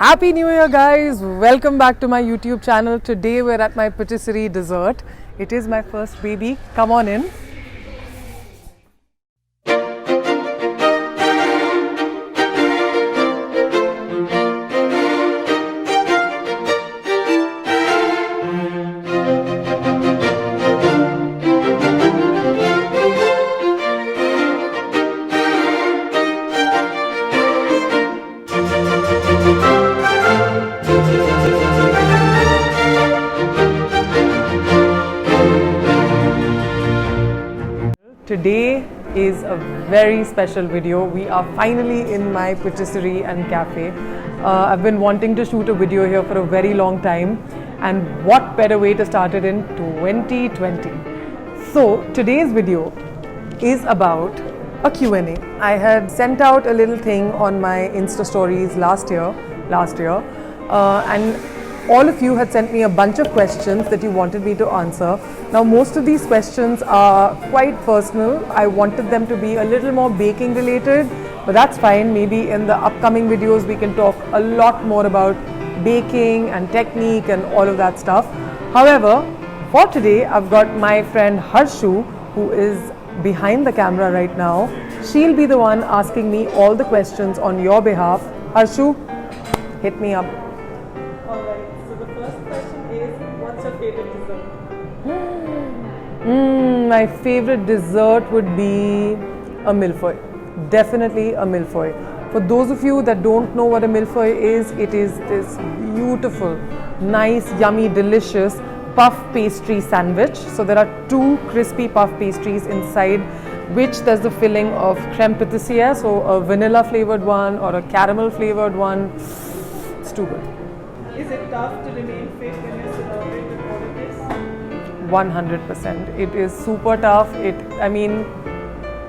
Happy New Year, guys! Welcome back to my YouTube channel. Today we're at my patisserie dessert. It is my first baby. Come on in. Today is a very special video. We are finally in my patisserie and cafe. I've been wanting to shoot a video here for a very long time, and what better way to start it in 2020. So today's video is about a Q&A. I had sent out a little thing on my Insta stories last year, and all of you had sent me a bunch of questions that you wanted me to answer. Now, most of these questions are quite personal. I wanted them to be a little more baking related, but that's fine. Maybe in the upcoming videos we can talk a lot more about baking and technique and all of that stuff. However, for today, I've got my friend Harshu, who is behind the camera right now. She'll be the one asking me all the questions on your behalf. Harshu, hit me up. My favorite dessert would be a millefeuille. Definitely a millefeuille. For those of you that don't know what a millefeuille is, it is this beautiful, nice, yummy, delicious puff pastry sandwich. So there are two crispy puff pastries inside, which there's the filling of crème pâtissière, so a vanilla flavored one or a caramel flavored one. It's too good. Is it tough to remain fit when you're surrounded with all of this? 100%. It is super tough.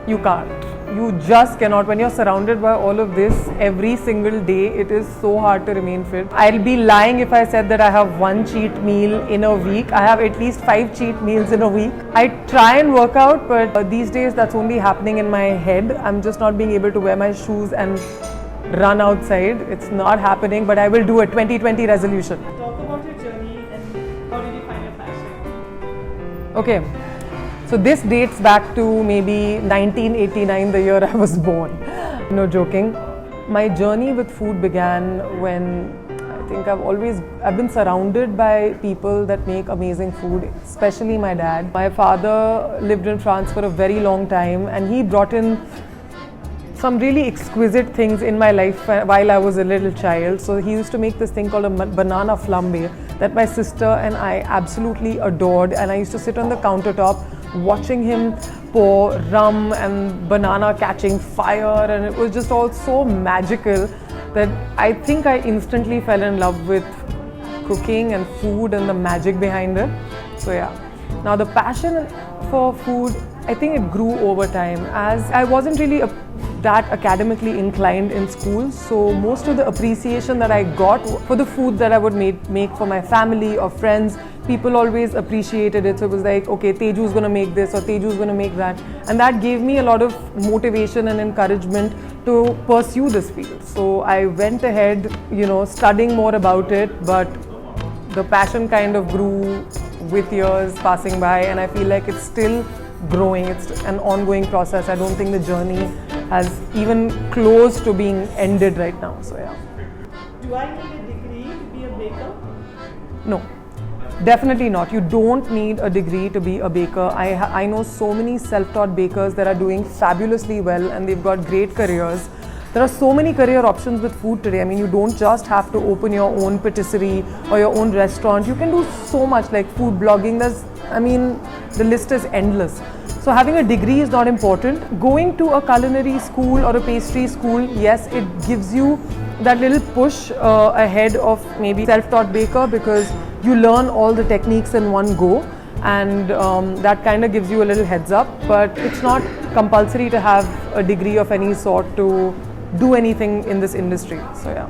You can't. You just cannot. When you're surrounded by all of this every single day, it is so hard to remain fit. I'll be lying if I said that I have one cheat meal in a week. I have at least 5 cheat meals in a week. I try and work out, but these days that's only happening in my head. I'm just not being able to wear my shoes and run outside. It's not happening, but I will do a 2020 resolution. Talk about your journey and how did you find your passion? Okay, so this dates back to maybe 1989, the year I was born. No joking. My journey with food began when I think I've been surrounded by people that make amazing food, especially my dad. My father lived in France for a very long time, and he brought in some really exquisite things in my life while I was a little child. So he used to make this thing called a banana flambe that my sister and I absolutely adored, and I used to sit on the countertop watching him pour rum and banana catching fire, and it was just all so magical that I think I instantly fell in love with cooking and food and the magic behind it. So yeah. Now the passion for food, I think it grew over time, as I wasn't really that academically inclined in school, so most of the appreciation that I got for the food that I would make for my family or friends, people always appreciated it. So it was like, okay, Teju's gonna make this or Teju's gonna make that, and that gave me a lot of motivation and encouragement to pursue this field. So I went ahead, studying more about it, but the passion kind of grew with years passing by, and I feel like it's still growing. It's an ongoing process. I don't think the journey has even close to being ended right now. So yeah. Do I need a degree to be a baker? No, definitely not. You don't need a degree to be a baker. I know so many self-taught bakers that are doing fabulously well, and they've got great careers. There are so many career options with food today. I mean, you don't just have to open your own patisserie or your own restaurant. You can do so much, like food blogging. The list is endless. So having a degree is not important. Going to a culinary school or a pastry school, yes, it gives you that little push ahead of maybe self-taught baker, because you learn all the techniques in one go, and that kind of gives you a little heads up. But it's not compulsory to have a degree of any sort to do anything in this industry. So yeah.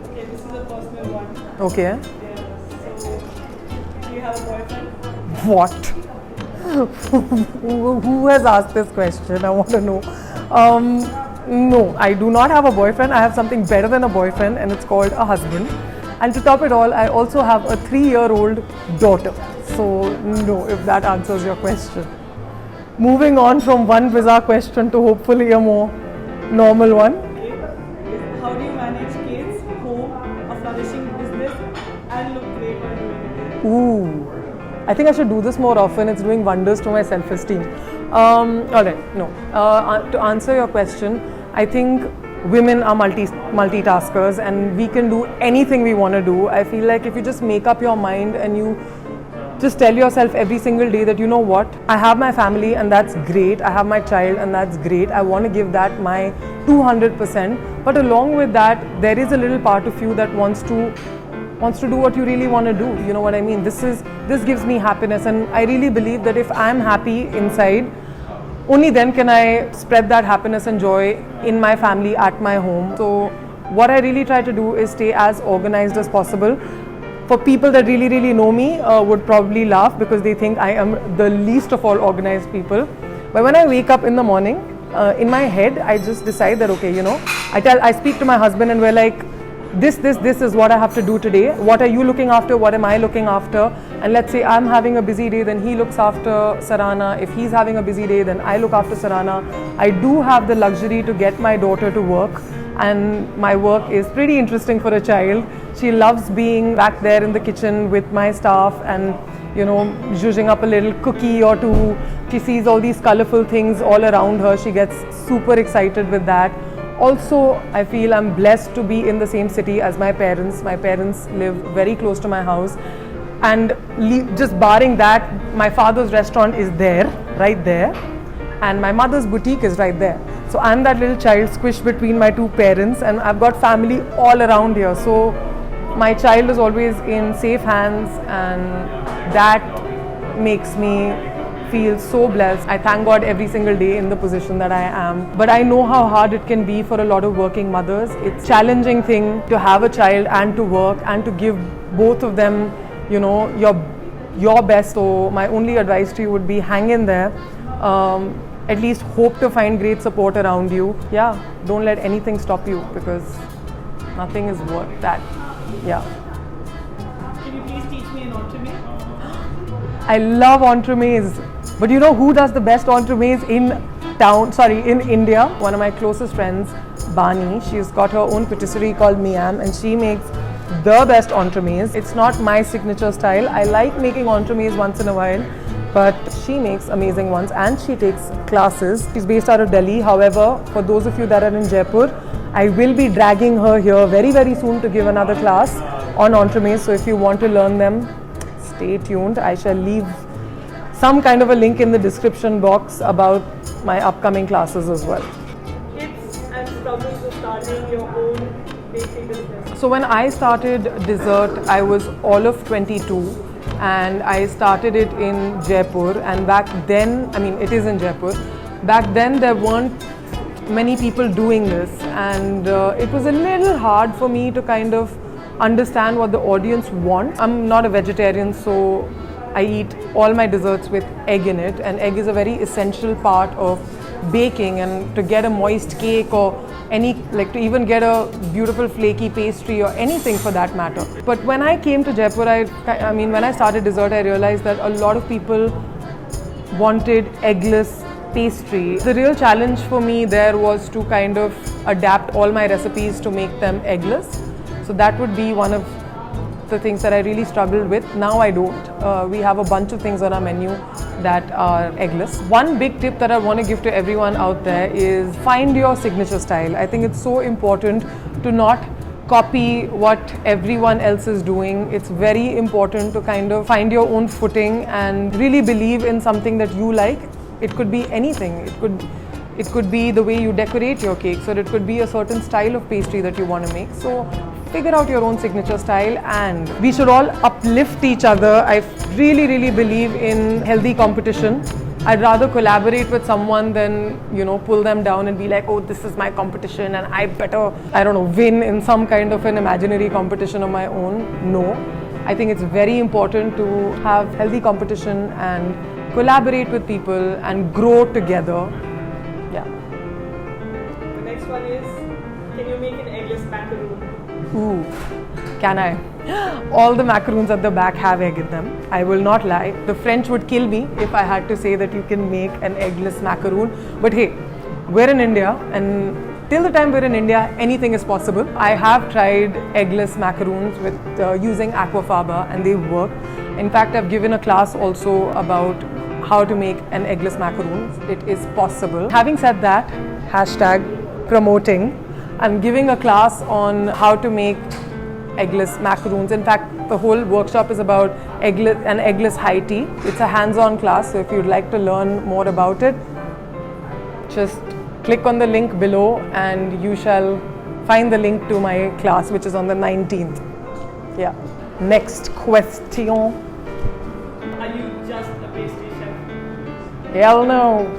Okay, this is a personal one. Okay. Yeah. So, do you have a boyfriend? What? Who has asked this question? I want to know. No, I do not have a boyfriend. I have something better than a boyfriend, and it's called a husband. And to top it all, I also have a 3-year-old daughter. So, no, if that answers your question. Moving on from one bizarre question to hopefully a more normal one. How do you manage kids, home, a flourishing business, and look great while doing it? Ooh, I think I should do this more often. It's doing wonders to my self-esteem. Alright, no. To answer your question, I think women are multitaskers and we can do anything we want to do. I feel like if you just make up your mind and you just tell yourself every single day that, you know what, I have my family and that's great. I have my child and that's great. I want to give that my 200%. But along with that, there is a little part of you that wants to do what you really want to do. You know what I mean? This gives me happiness, and I really believe that if I'm happy inside, only then can I spread that happiness and joy in my family, at my home. So what I really try to do is stay as organized as possible. For people that really, really know me would probably laugh because they think I am the least of all organized people. But when I wake up in the morning, in my head, I just decide that, okay, you know, I speak to my husband and we're like, this is what I have to do today. What are you looking after? What am I looking after? And let's say I'm having a busy day, then he looks after Sarana. If he's having a busy day, then I look after Sarana. I do have the luxury to get my daughter to work, and my work is pretty interesting for a child. She loves being back there in the kitchen with my staff and, you know, zhuzhing up a little cookie or two. She sees all these colorful things all around her. She gets super excited with that. Also, I feel I'm blessed to be in the same city as my parents. My parents live very close to my house. And just barring that, my father's restaurant is there, right there. And my mother's boutique is right there. So I'm that little child squished between my two parents, and I've got family all around here. So my child is always in safe hands, and that makes me feel so blessed. I thank God every single day in the position that I am. But I know how hard it can be for a lot of working mothers. It's a challenging thing to have a child and to work and to give both of them, you know, your best. So my only advice to you would be hang in there. At least hope to find great support around you. Yeah, don't let anything stop you because nothing is worth that. Yeah. Can you please teach me an entremet? I love entremets. But you know who does the best entremets in India? One of my closest friends, Bani. She's got her own patisserie called Miam, and she makes the best entremets. It's not my signature style. I like making entremets once in a while, but she makes amazing ones and she takes classes. She's based out of Delhi. However, for those of you that are in Jaipur, I will be dragging her here very, very soon to give another class on entremets. So if you want to learn them, stay tuned. I shall leave some kind of a link in the description box about my upcoming classes as well. Tips and struggles with starting your own bakery business. So when I started DZURT, I was all of 22 and I started it in Jaipur, and back then, I mean it is in Jaipur, back then there weren't many people doing this, and it was a little hard for me to kind of understand what the audience wants. I'm not a vegetarian, so I eat all my desserts with egg in it, and egg is a very essential part of baking, and to get a moist cake or to even get a beautiful flaky pastry or anything for that matter. But when I came to Jaipur, when I started DZURT, I realized that a lot of people wanted eggless pastry. The real challenge for me there was to kind of adapt all my recipes to make them eggless. So that would be one of the things that I really struggled with. Now I don't. We have a bunch of things on our menu that are eggless. One big tip that I want to give to everyone out there is find your signature style. I think it's so important to not copy what everyone else is doing. It's very important to kind of find your own footing and really believe in something that you like. It could be anything. It could be the way you decorate your cakes, or it could be a certain style of pastry that you want to make. So figure out your own signature style, and we should all uplift each other. I really, really believe in healthy competition. I'd rather collaborate with someone than, pull them down and be like, oh, this is my competition and I better, win in some kind of an imaginary competition of my own. No. I think it's very important to have healthy competition and collaborate with people and grow together. Yeah. The next one is, can you make an eggless macaroon? Ooh, can I? All the macaroons at the back have egg in them. I will not lie. The French would kill me if I had to say that you can make an eggless macaroon. But hey, we're in India, and till the time we're in India, anything is possible. I have tried eggless macaroons with using aquafaba, and they work. In fact, I've given a class also about how to make an eggless macaroon. It is possible. Having said that, hashtag promoting. I'm giving a class on how to make eggless macaroons. In fact, the whole workshop is about an eggless high tea. It's a hands-on class, so if you'd like to learn more about it, just click on the link below and you shall find the link to my class, which is on the 19th. Yeah. Next question. Are you just a pastry chef? Hell no.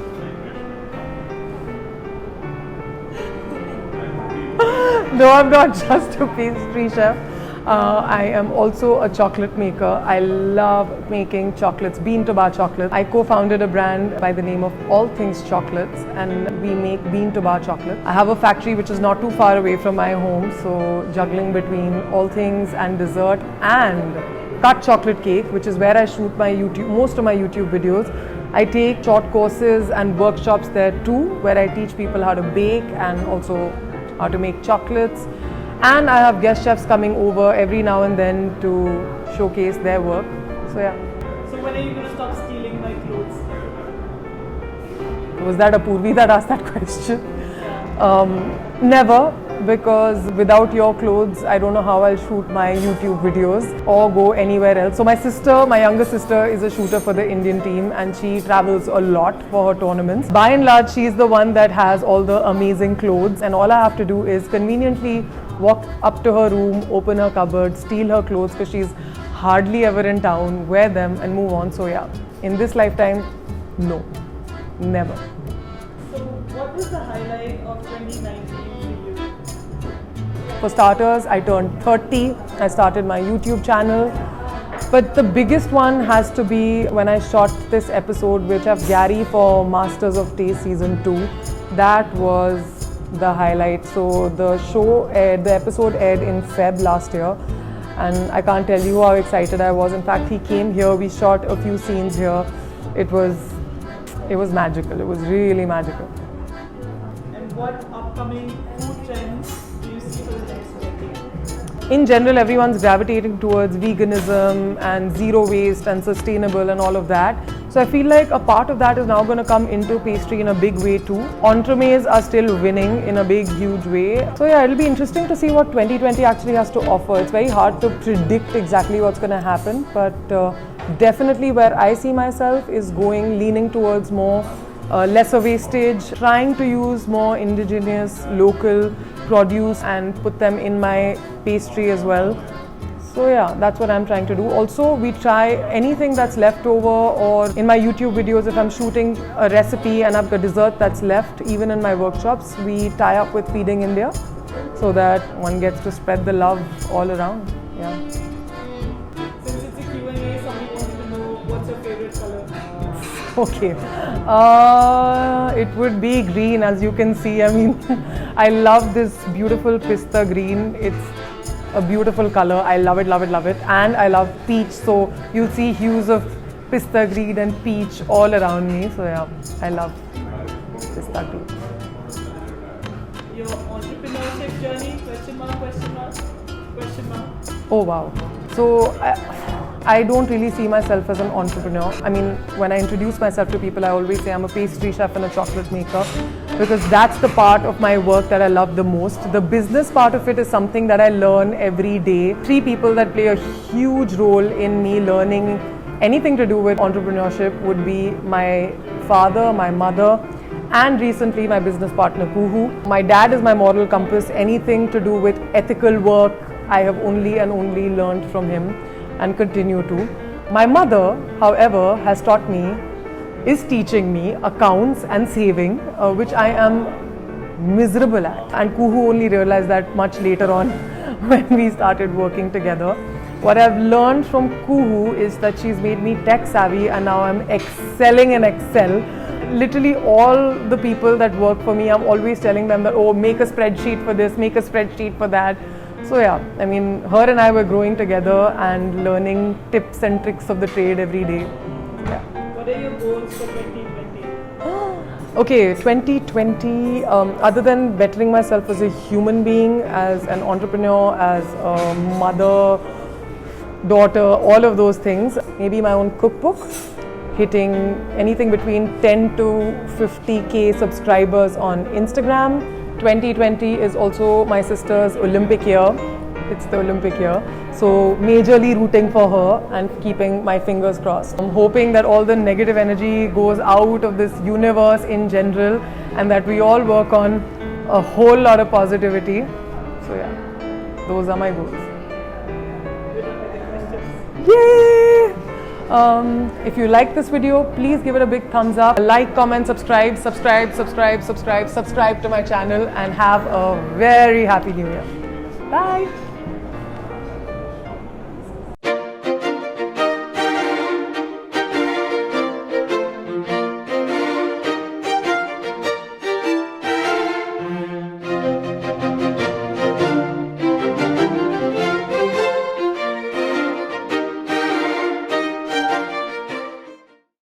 No, I'm not just a pastry chef. I am also a chocolate maker. I love making chocolates, bean to bar chocolate. I co-founded a brand by the name of All Things Chocolates, and we make bean to bar chocolate. I have a factory which is not too far away from my home, so juggling between All Things and DZURT and cut chocolate cake, which is where I shoot most of my YouTube videos. I take short courses and workshops there too, where I teach people how to bake and also how to make chocolates. And I have guest chefs coming over every now and then to showcase their work. So yeah. So when are you going to stop stealing my clothes? Was that Apurvi that asked that question? Never, because without your clothes, I don't know how I'll shoot my YouTube videos or go anywhere else. So my younger sister, is a shooter for the Indian team, and she travels a lot for her tournaments. By and large, she's the one that has all the amazing clothes, and all I have to do is conveniently walk up to her room, open her cupboard, steal her clothes because she's hardly ever in town, wear them and move on. So yeah, in this lifetime, no, never. So what was the highlight of 2019 for you? For starters, I turned 30. I started my YouTube channel. But the biggest one has to be when I shot this episode with Chef Gary for Masters of Taste Season 2. That was the highlight. So the episode aired in Feb last year, and I can't tell you how excited I was. In fact, he came here, we shot a few scenes here. It was magical. It was really magical. And what upcoming food trends do you see for the next decade? In general, everyone's gravitating towards veganism and zero waste and sustainable and all of that. So I feel like a part of that is now going to come into pastry in a big way too. Entremets are still winning in a big, huge way. So yeah, it'll be interesting to see what 2020 actually has to offer. It's very hard to predict exactly what's going to happen, but definitely where I see myself is leaning towards more lesser wastage, trying to use more indigenous, local produce and put them in my pastry as well. So yeah, that's what I'm trying to do. Also, we try anything that's left over, or in my YouTube videos, if I'm shooting a recipe and I've got dessert that's left, even in my workshops, we tie up with Feeding India so that one gets to spread the love all around. Yeah. Since it's a Q&A, somebody wanted to know what's your favorite color? Okay, it would be green, as you can see. I mean, I love this beautiful pista green. It's a beautiful color. I love it, love it, love it. And I love peach. So you'll see hues of pista green and peach all around me. So yeah, I love pista green. Your entrepreneurship journey, question mark, question mark, question mark. Oh wow. So I don't really see myself as an entrepreneur. I mean, when I introduce myself to people, I always say I'm a pastry chef and a chocolate maker, because that's the part of my work that I love the most. The business part of it is something that I learn every day. Three people that play a huge role in me learning anything to do with entrepreneurship would be my father, my mother, and recently my business partner, Kuhu. My dad is my moral compass. Anything to do with ethical work, I have only and only learned from him and continue to. My mother, however, is teaching me accounts and saving, which I am miserable at. And Kuhu only realized that much later on when we started working together. What I've learned from Kuhu is that she's made me tech savvy, and now I'm excelling in Excel. literally all the people that work for me, I'm always telling them that, oh, make a spreadsheet for this, make a spreadsheet for that. So yeah, I mean, her and I were growing together and learning tips and tricks of the trade every day. Yeah. What are your goals for 2020? Okay, 2020, other than bettering myself as a human being, as an entrepreneur, as a mother, daughter, all of those things, maybe my own cookbook, hitting anything between 10 to 50k subscribers on Instagram. 2020 is also my sister's Olympic year. It's the Olympic year. So majorly rooting for her and keeping my fingers crossed. I'm hoping that all the negative energy goes out of this universe in general and that we all work on a whole lot of positivity. So yeah, those are my goals. Yay! If you like this video, please give it a big thumbs up. Like, comment, subscribe to my channel, and have a very happy new year. Bye!